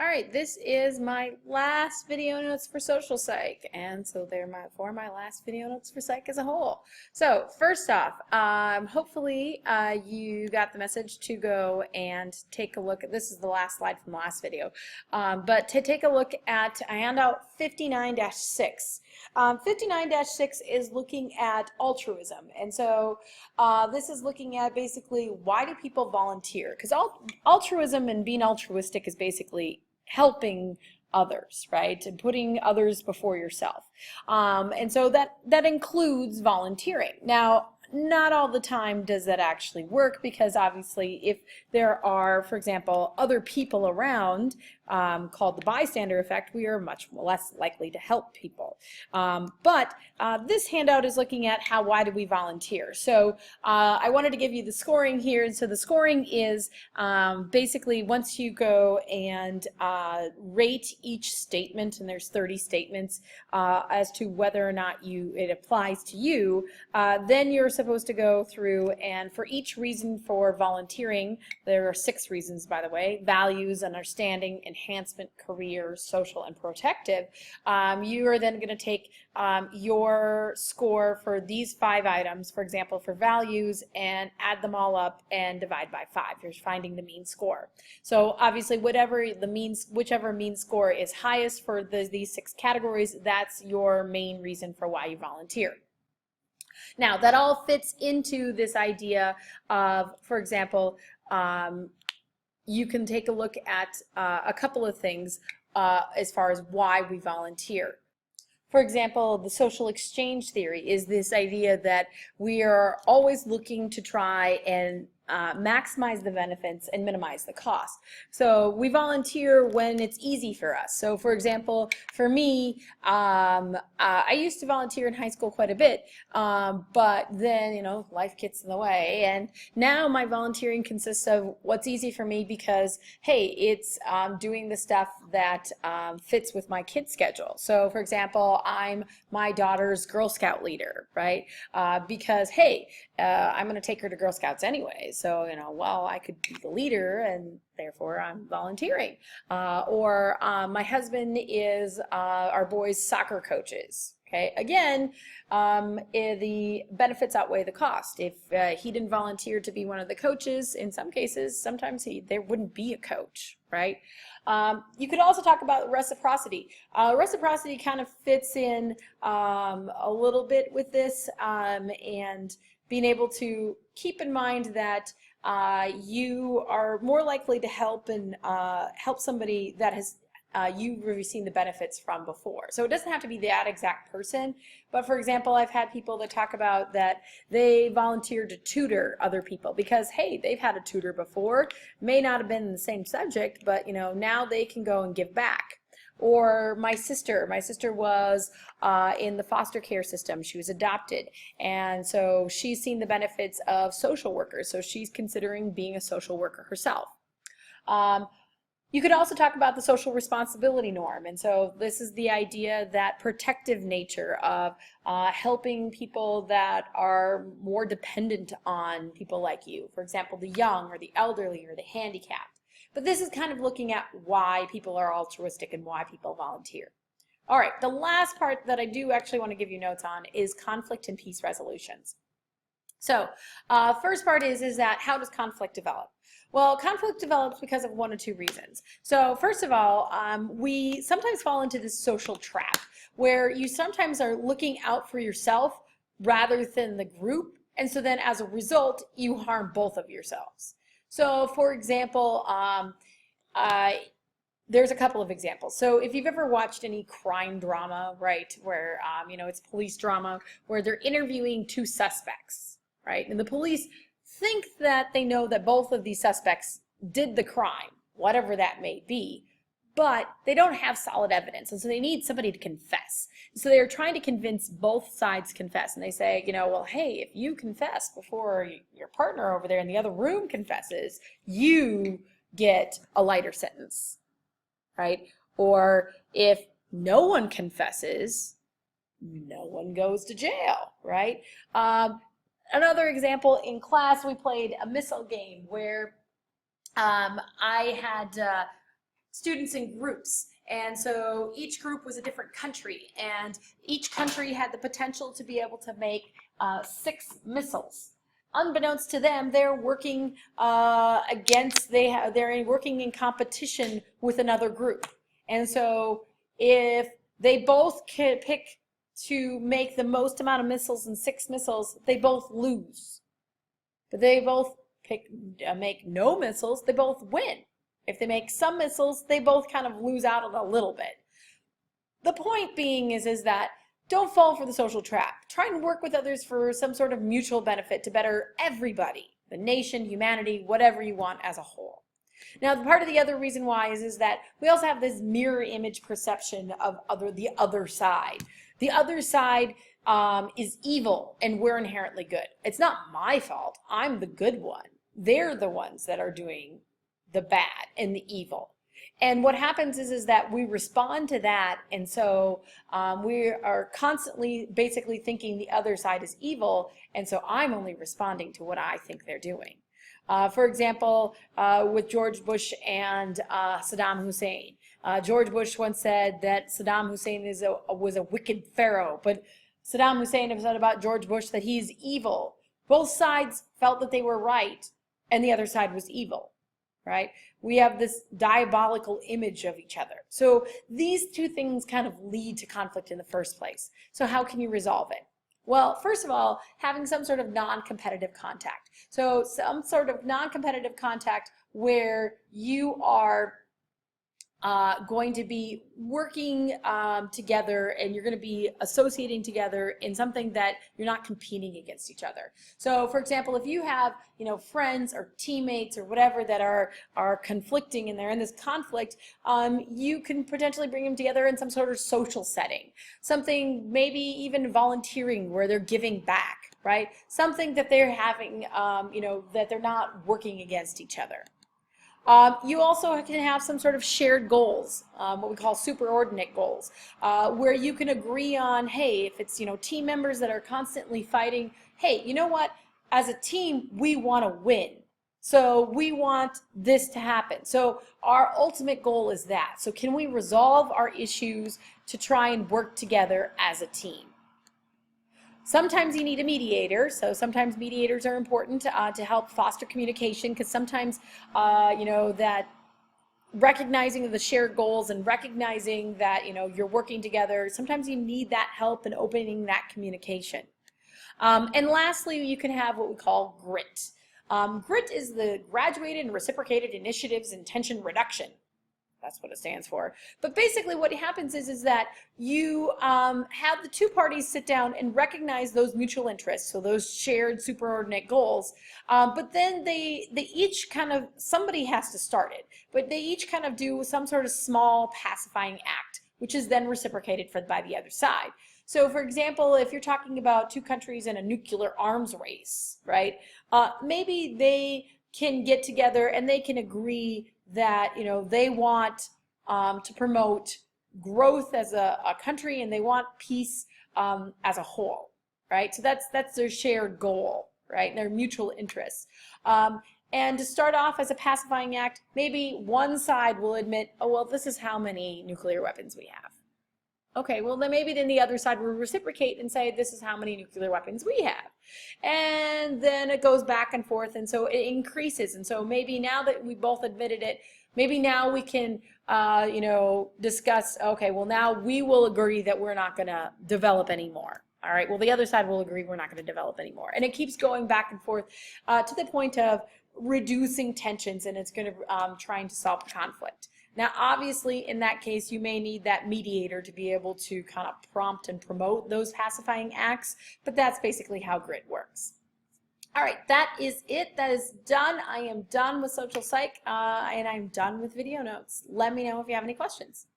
All right, this is my last video notes for social psych, and so they're my last video notes for psych as a whole. So first off, hopefully you got the message to go and take a look at, this is the last slide from the last video, but to take a look at handout 59-6. 59-6 is looking at altruism, and so this is looking at basically why do people volunteer? Because altruism and being altruistic is basically helping others, right? And putting others before yourself. And so that includes volunteering. Now, not all the time does that actually work, because obviously if there are, for example, other people around, called the bystander effect, we are much less likely to help people. But this handout is looking at why do we volunteer. So I wanted to give you the scoring here. And so the scoring is basically once you go and rate each statement, and there's 30 statements, as to whether or not it applies to you, then you're supposed to go through, and for each reason for volunteering, there are 6 reasons, by the way: values, understanding, enhancement, career, social, and protective. You are then going to take your score for these 5 items, for example, for values, and add them all up and divide by 5. You're finding the mean score. So obviously whichever mean score is highest for these 6 categories, that's your main reason for why you volunteer. Now, that all fits into this idea of, for example, you can take a look at a couple of things as far as why we volunteer. For example, the social exchange theory is this idea that we are always looking to try and maximize the benefits and minimize the cost. So we volunteer when it's easy for us. So for example, for me, I used to volunteer in high school quite a bit, but then, you know, life gets in the way, and now my volunteering consists of what's easy for me because, hey, it's doing the stuff that fits with my kid's schedule. So for example, I'm my daughter's Girl Scout leader, right? Because, hey, I'm going to take her to Girl Scouts anyway. So, you know, well, I could be the leader and therefore I'm volunteering. Or my husband is our boys' soccer coaches. Okay, again, the benefits outweigh the cost. If he didn't volunteer to be one of the coaches, in some cases, sometimes there wouldn't be a coach, right? You could also talk about reciprocity. Reciprocity kind of fits in a little bit with this, and being able to keep in mind that you are more likely to help and help somebody that has you've really seen the benefits from before. So it doesn't have to be that exact person, but for example, I've had people that talk about that they volunteer to tutor other people because, hey, they've had a tutor before, may not have been the same subject, but you know, now they can go and give back. Or my sister was in the foster care system. She was adopted, and so she's seen the benefits of social workers, so she's considering being a social worker herself. You could also talk about the social responsibility norm, and so this is the idea that protective nature of helping people that are more dependent on people like you, for example, the young or the elderly or the handicapped. But this is kind of looking at why people are altruistic and why people volunteer. All right, the last part that I do actually want to give you notes on is conflict and peace resolutions. So first part is that how does conflict develop? Well, conflict develops because of 1 or 2 reasons. So first of all, we sometimes fall into this social trap where you sometimes are looking out for yourself rather than the group, and so then as a result, you harm both of yourselves. So for example, there's a couple of examples. So if you've ever watched any crime drama, right, where you know, it's police drama where they're interviewing 2 suspects, right, and the police think that they know that both of these suspects did the crime, whatever that may be, but they don't have solid evidence, and so they need somebody to confess. So they're trying to convince both sides confess, and they say, you know, well, hey, if you confess before your partner over there in the other room confesses, you get a lighter sentence, right? Or if no one confesses, no one goes to jail, right? Another example, in class we played a missile game where I had students in groups. And so each group was a different country, and each country had the potential to be able to make 6 missiles. Unbeknownst to them, they're working they're working in competition with another group. And so if they both can pick to make the most amount of missiles and 6 missiles, they both lose. But they both make no missiles, they both win. If they make some missiles, they both kind of lose out on a little bit. The point being is that don't fall for the social trap. Try and work with others for some sort of mutual benefit to better everybody, the nation, humanity, whatever you want as a whole. Now, part of the other reason why is that we also have this mirror image perception of the other side. The other side is evil, and we're inherently good. It's not my fault. I'm the good one. They're the ones that are doing the bad and the evil. And what happens is that we respond to that, and so we are constantly basically thinking the other side is evil, and so I'm only responding to what I think they're doing. For example, with George Bush and Saddam Hussein. George Bush once said that Saddam Hussein was a wicked pharaoh, but Saddam Hussein has said about George Bush that he's evil. Both sides felt that they were right, and the other side was evil. Right? We have this diabolical image of each other. So these two things kind of lead to conflict in the first place. So how can you resolve it? Well, first of all, having some sort of non-competitive contact. So some sort of non-competitive contact where you are going to be working together, and you're going to be associating together in something that you're not competing against each other. So for example, if you have friends or teammates or whatever that are conflicting, and they're in this conflict, you can potentially bring them together in some sort of social setting, something maybe even volunteering where they're giving back, right? Something that they're having, that they're not working against each other. You also can have some sort of shared goals, what we call superordinate goals, where you can agree on, hey, if it's team members that are constantly fighting, hey, you know what? As a team, we want to win. So we want this to happen. So our ultimate goal is that. So can we resolve our issues to try and work together as a team? Sometimes you need a mediator, so sometimes mediators are important to help foster communication, because sometimes, that recognizing the shared goals and recognizing that, you're working together, sometimes you need that help in opening that communication. And lastly, you can have what we call GRIT. GRIT is the Graduated and Reciprocated Initiatives in Tension Reduction. That's what it stands for. But basically what happens is that you have the two parties sit down and recognize those mutual interests, so those shared superordinate goals, but then they each kind of, somebody has to start it, but they each kind of do some sort of small pacifying act, which is then reciprocated by the other side. So for example, if you're talking about two countries in a nuclear arms race, right, maybe they can get together and they can agree that they want to promote growth as a country, and they want peace as a whole, right? So that's their shared goal, right? Their mutual interests. And to start off as a pacifying act, maybe one side will admit, oh well, this is how many nuclear weapons we have. Okay, well then maybe the other side will reciprocate and say, this is how many nuclear weapons we have. And then it goes back and forth, and so it increases. And so maybe now that we both admitted it, maybe now we can, discuss, okay, well now we will agree that we're not going to develop anymore. All right, well the other side will agree we're not going to develop anymore. And it keeps going back and forth to the point of reducing tensions, and it's going to trying to solve conflict. Now, obviously, in that case, you may need that mediator to be able to kind of prompt and promote those pacifying acts, but that's basically how GRIT works. All right, that is it. That is done. I am done with social psych, and I'm done with video notes. Let me know if you have any questions.